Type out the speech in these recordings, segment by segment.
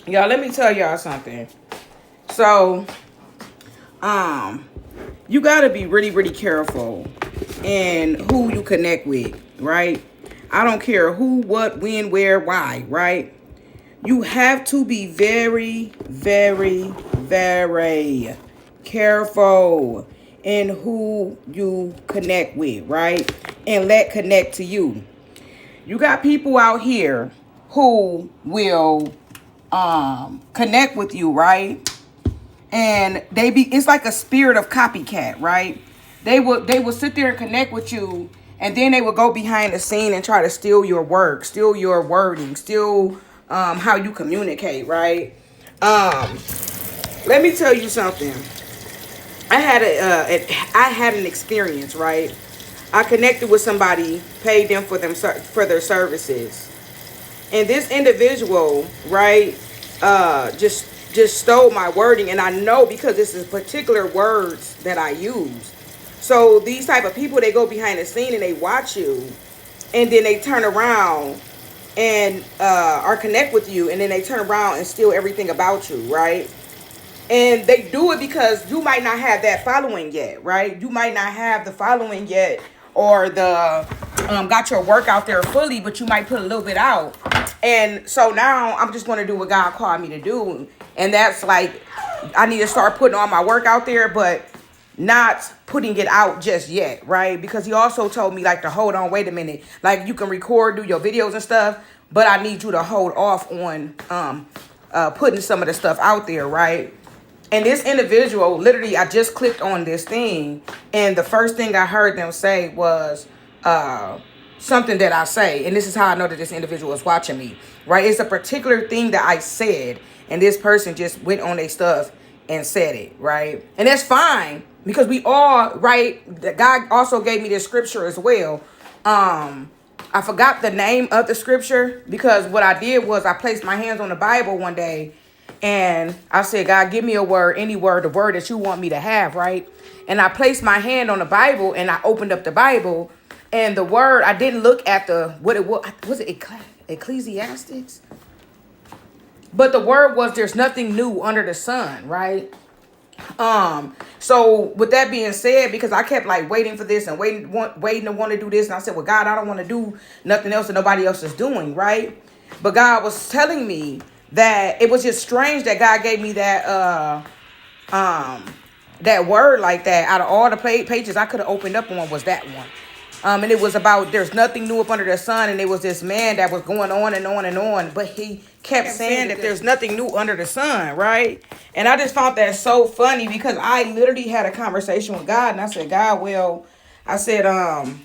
Y'all, let me tell y'all something. So, you gotta be really, really careful in who you connect with, right? I don't care who, what, when, where, why, right? You have to be very, very, very careful in who you connect with, right? And let connect to you. You got people out here who will connect with you, right? And it's like a spirit of copycat, right? They will sit there and connect with you, and then they will go behind the scene and try to steal your work, steal your wording, steal how you communicate, right? Let me tell you something. I had an experience, right? I connected with somebody, paid them for their services, and this individual, right, just stole my wording, and I know because this is particular words that I use. So these type of people, they go behind the scene and they watch you, and then they turn around and or connect with you, and then they turn around and steal everything about you, right? And they do it because you might not have that following yet, right? You might not have the following yet, or the got your work out there fully, but you might put a little bit out. And so now I'm just going to do what God called me to do, and that's like I need to start putting all my work out there, but not putting it out just yet, right? Because he also told me like to hold on, wait a minute, like you can record, do your videos and stuff, but I need you to hold off on putting some of the stuff out there, right? And this individual, literally, I just clicked on this thing, and the first thing I heard them say was something that I say. And this is how I know that this individual is watching me, right? It's a particular thing that I said, and this person just went on their stuff and said it, right? And that's fine, because we all, right? God also gave me this scripture as well. I forgot the name of the scripture, because what I did was I placed my hands on the Bible one day, and I said, God, give me a word, any word, the word that you want me to have, right? And I placed my hand on the Bible, and I opened up the Bible, and the word, I didn't look at what it was it Ecclesiastics? But the word was, there's nothing new under the sun, right? So with that being said, because I kept like waiting for this and waiting to want to do this, and I said, well, God, I don't want to do nothing else that nobody else is doing, right? But God was telling me that it was just strange that God gave me that word like that. Out of all the pages I could have opened up on was that one. And it was about there's nothing new up under the sun, and it was this man that was going on and on and on, but he kept saying that there's nothing new under the sun, right? And I just found that so funny, because I literally had a conversation with God, and I said, God, well, I said, I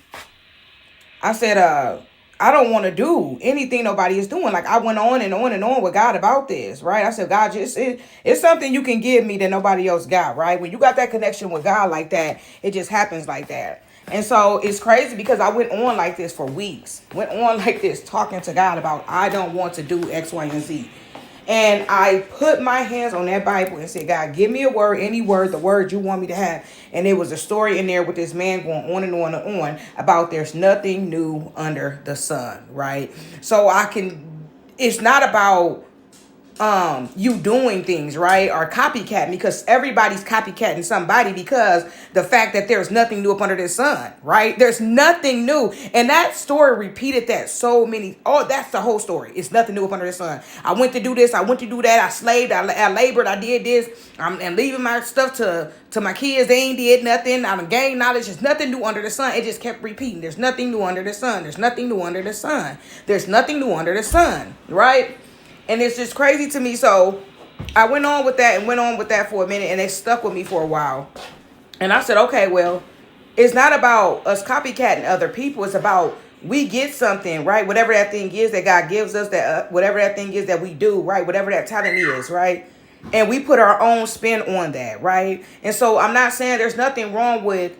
don't want to do anything nobody is doing. Like, I went on and on and on with God about this, right? I said, God, it's something you can give me that nobody else got, right? When you got that connection with God like that, it just happens like that. And so it's crazy, because I went on like this for weeks. Went on like this, talking to God about, I don't want to do X, Y, and Z. And I put my hands on that Bible and said, God, give me a word, any word, the word you want me to have. And there was a story in there with this man going on and on and on about there's nothing new under the sun, right? So it's not about you doing things, right, or copycat, because everybody's copycatting somebody, because the fact that there's nothing new up under the sun, right? There's nothing new. And that story repeated that so many. Oh, that's the whole story. It's nothing new up under the sun. I went to do this, I went to do that, I slaved, I labored, I did this, and leaving my stuff to my kids. They ain't did nothing. I done gained knowledge. There's nothing new under the sun. It just kept repeating, there's nothing new under the sun. There's nothing new under the sun. There's nothing new under the sun, right? And it's just crazy to me. So I went on with that for a minute, and it stuck with me for a while. And I said, okay, well, it's not about us copycatting other people. It's about we get something, right? Whatever that thing is that God gives us, that whatever that thing is that we do, right? Whatever that talent is, right? And we put our own spin on that, right? And so I'm not saying there's nothing wrong with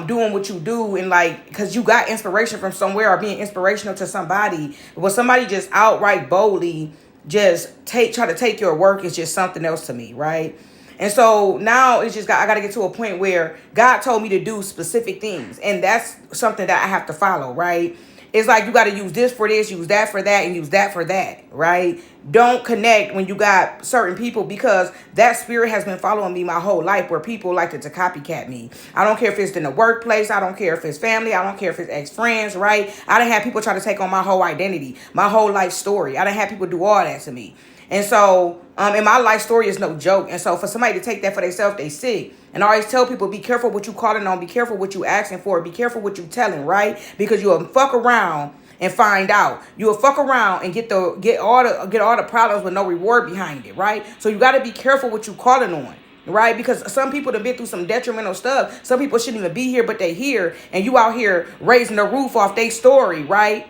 doing what you do, and like, because you got inspiration from somewhere or being inspirational to somebody. But somebody just outright boldly just try to take your work is just something else to me, right? And so now it's just I got to get to a point where God told me to do specific things, and that's something that I have to follow, right? It's like you got to use this for this, use that for that, and use that for that, right? don't connect when you got certain people, because that spirit has been following me my whole life, where people like to copycat me. I don't care if it's in the workplace. I don't care if it's family. I don't care if it's ex-friends, right? I done had people try to take on my whole identity, my whole life story. I done had people do all that to me. And so, and my life story is no joke. And so for somebody to take that for themselves, they sick. And I always tell people, be careful what you calling on. Be careful what you asking for. Be careful what you telling, right? Because you'll fuck around and find out. You'll fuck around and get all the problems with no reward behind it, right? So you got to be careful what you calling on, right? Because some people have been through some detrimental stuff. Some people shouldn't even be here, but they here, and you out here raising the roof off their story, right?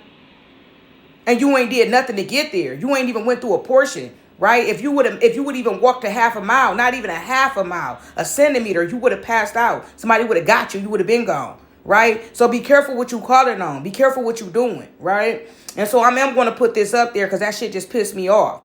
And you ain't did nothing to get there. You ain't even went through a portion, right? If you would even walked a half a mile, not even a half a mile, a centimeter, you would have passed out. Somebody would have got you. You would have been gone, right? So be careful what you calling on. Be careful what you doing, right? And so I'm going to put this up there because that shit just pissed me off.